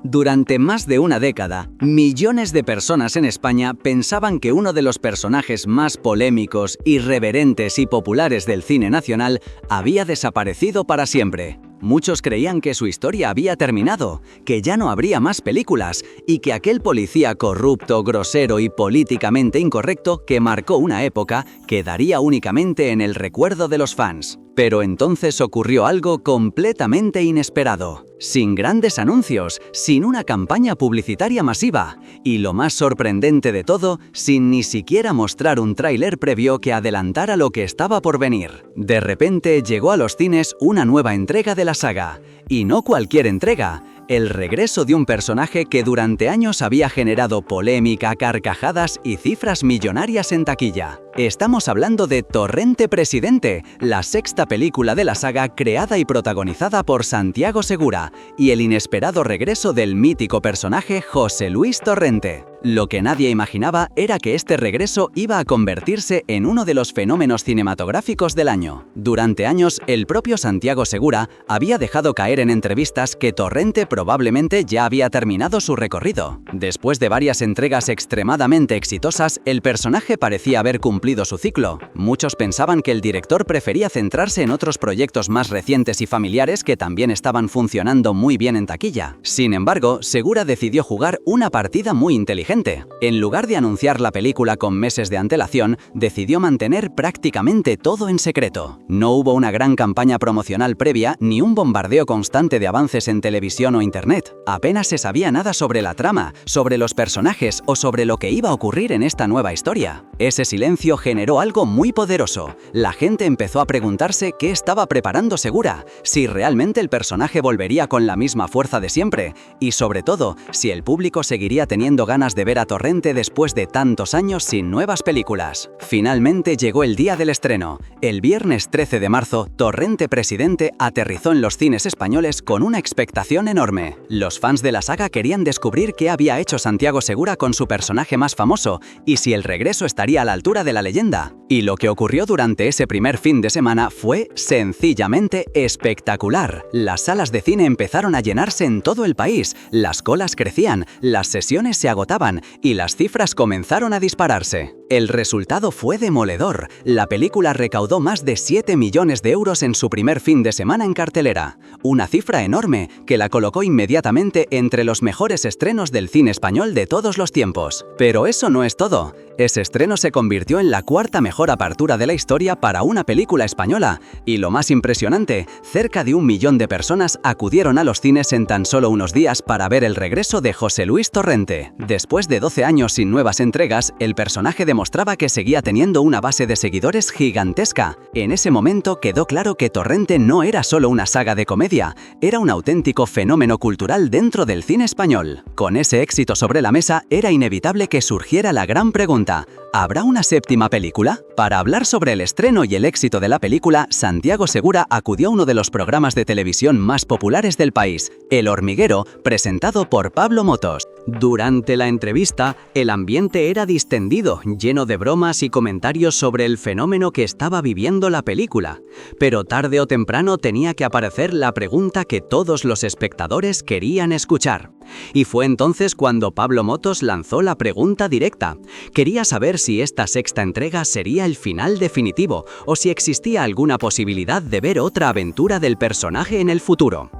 Durante más de una década, millones de personas en España pensaban que uno de los personajes más polémicos, irreverentes y populares del cine nacional había desaparecido para siempre. Muchos creían que su historia había terminado, que ya no habría más películas y que aquel policía corrupto, grosero y políticamente incorrecto que marcó una época quedaría únicamente en el recuerdo de los fans. Pero entonces ocurrió algo completamente inesperado. Sin grandes anuncios, sin una campaña publicitaria masiva y, lo más sorprendente de todo, sin ni siquiera mostrar un tráiler previo que adelantara lo que estaba por venir. De repente llegó a los cines una nueva entrega de la saga. Y no cualquier entrega. El regreso de un personaje que durante años había generado polémica, carcajadas y cifras millonarias en taquilla. Estamos hablando de Torrente Presidente, la sexta película de la saga creada y protagonizada por Santiago Segura, y el inesperado regreso del mítico personaje José Luis Torrente. Lo que nadie imaginaba era que este regreso iba a convertirse en uno de los fenómenos cinematográficos del año. Durante años, el propio Santiago Segura había dejado caer en entrevistas que Torrente probablemente ya había terminado su recorrido. Después de varias entregas extremadamente exitosas, el personaje parecía haber cumplido su ciclo. Muchos pensaban que el director prefería centrarse en otros proyectos más recientes y familiares que también estaban funcionando muy bien en taquilla. Sin embargo, Segura decidió jugar una partida muy inteligente. En lugar de anunciar la película con meses de antelación, decidió mantener prácticamente todo en secreto. No hubo una gran campaña promocional previa ni un bombardeo constante de avances en televisión o internet. Apenas se sabía nada sobre la trama, sobre los personajes o sobre lo que iba a ocurrir en esta nueva historia. Ese silencio generó algo muy poderoso. La gente empezó a preguntarse qué estaba preparando Segura, si realmente el personaje volvería con la misma fuerza de siempre y, sobre todo, si el público seguiría teniendo ganas de ver a Torrente después de tantos años sin nuevas películas. Finalmente llegó el día del estreno. El viernes 13 de marzo, Torrente Presidente aterrizó en los cines españoles con una expectación enorme. Los fans de la saga querían descubrir qué había hecho Santiago Segura con su personaje más famoso y si el regreso estaría a la altura de la leyenda. Y lo que ocurrió durante ese primer fin de semana fue sencillamente espectacular. Las salas de cine empezaron a llenarse en todo el país, las colas crecían, las sesiones se agotaban y las cifras comenzaron a dispararse. El resultado fue demoledor. La película recaudó más de 7 millones de euros en su primer fin de semana en cartelera. Una cifra enorme que la colocó inmediatamente entre los mejores estrenos del cine español de todos los tiempos. Pero eso no es todo. Ese estreno se convirtió en la cuarta mejor apertura de la historia para una película española. Y lo más impresionante, cerca de 1 millón de personas acudieron a los cines en tan solo unos días para ver el regreso de José Luis Torrente. Después de 12 años sin nuevas entregas, el personaje demostraba que seguía teniendo una base de seguidores gigantesca. En ese momento quedó claro que Torrente no era solo una saga de comedia, era un auténtico fenómeno cultural dentro del cine español. Con ese éxito sobre la mesa, era inevitable que surgiera la gran pregunta: ¿habrá una séptima película? Para hablar sobre el estreno y el éxito de la película, Santiago Segura acudió a uno de los programas de televisión más populares del país, El Hormiguero, presentado por Pablo Motos. Durante la entrevista, el ambiente era distendido, lleno de bromas y comentarios sobre el fenómeno que estaba viviendo la película. Pero tarde o temprano tenía que aparecer la pregunta que todos los espectadores querían escuchar. Y fue entonces cuando Pablo Motos lanzó la pregunta directa. Quería saber si esta sexta entrega sería el final definitivo o si existía alguna posibilidad de ver otra aventura del personaje en el futuro.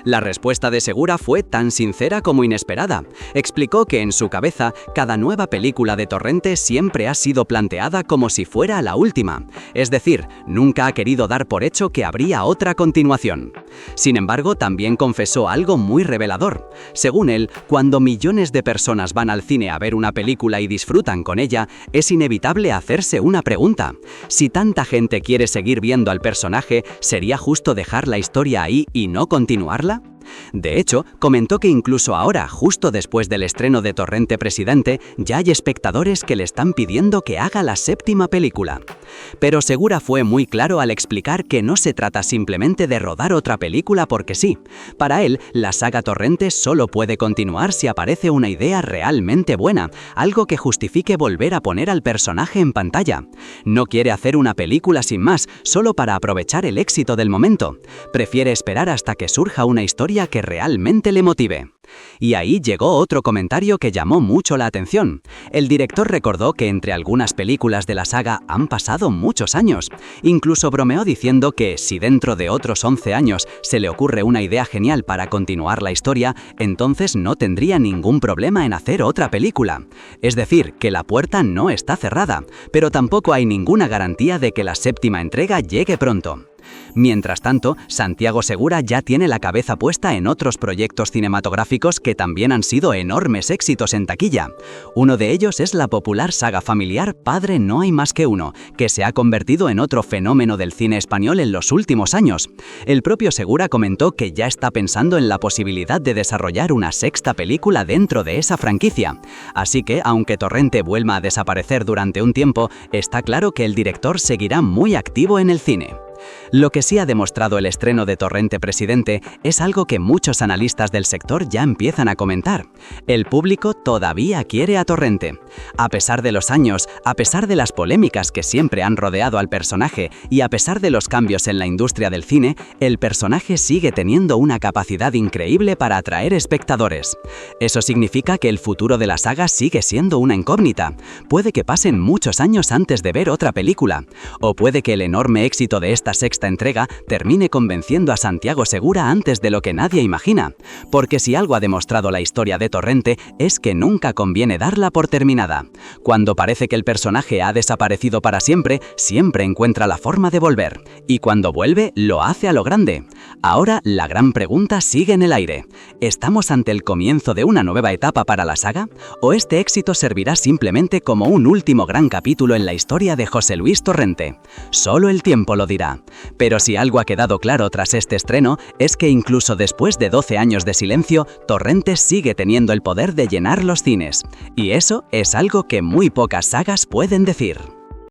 La respuesta de Segura fue tan sincera como inesperada. Explicó que en su cabeza, cada nueva película de Torrente siempre ha sido planteada como si fuera la última. Es decir, nunca ha querido dar por hecho que habría otra continuación. Sin embargo, también confesó algo muy revelador. Según él, cuando millones de personas van al cine a ver una película y disfrutan con ella, es inevitable hacerse una pregunta. Si tanta gente quiere seguir viendo al personaje, ¿sería justo dejar la historia ahí y no continuarla? De hecho, comentó que incluso ahora, justo después del estreno de Torrente Presidente, ya hay espectadores que le están pidiendo que haga la séptima película. Pero Segura fue muy claro al explicar que no se trata simplemente de rodar otra película porque sí. Para él, la saga Torrente solo puede continuar si aparece una idea realmente buena, algo que justifique volver a poner al personaje en pantalla. No quiere hacer una película sin más, solo para aprovechar el éxito del momento. Prefiere esperar hasta que surja una historia historia que realmente le motive. Y ahí llegó otro comentario que llamó mucho la atención. El director recordó que entre algunas películas de la saga han pasado muchos años. Incluso bromeó diciendo que si dentro de otros 11 años se le ocurre una idea genial para continuar la historia, entonces no tendría ningún problema en hacer otra película. Es decir, que la puerta no está cerrada, pero tampoco hay ninguna garantía de que la séptima entrega llegue pronto. Mientras tanto, Santiago Segura ya tiene la cabeza puesta en otros proyectos cinematográficos que también han sido enormes éxitos en taquilla. Uno de ellos es la popular saga familiar Padre no hay más que uno, que se ha convertido en otro fenómeno del cine español en los últimos años. El propio Segura comentó que ya está pensando en la posibilidad de desarrollar una sexta película dentro de esa franquicia. Así que, aunque Torrente vuelva a desaparecer durante un tiempo, está claro que el director seguirá muy activo en el cine. Lo que sí ha demostrado el estreno de Torrente Presidente es algo que muchos analistas del sector ya empiezan a comentar. El público todavía quiere a Torrente. A pesar de los años, a pesar de las polémicas que siempre han rodeado al personaje y a pesar de los cambios en la industria del cine, el personaje sigue teniendo una capacidad increíble para atraer espectadores. Eso significa que el futuro de la saga sigue siendo una incógnita. Puede que pasen muchos años antes de ver otra película, o puede que el enorme éxito de esta sexta entrega termine convenciendo a Santiago Segura antes de lo que nadie imagina, porque si algo ha demostrado la historia de Torrente es que nunca conviene darla por terminada. Cuando parece que el personaje ha desaparecido para siempre, siempre encuentra la forma de volver, y cuando vuelve lo hace a lo grande. Ahora la gran pregunta sigue en el aire. ¿Estamos ante el comienzo de una nueva etapa para la saga? ¿O este éxito servirá simplemente como un último gran capítulo en la historia de José Luis Torrente? Solo el tiempo lo dirá. Pero si algo ha quedado claro tras este estreno es que incluso después de 12 años de silencio, Torrente sigue teniendo el poder de llenar los cines. Y eso es algo que muy pocas sagas pueden decir.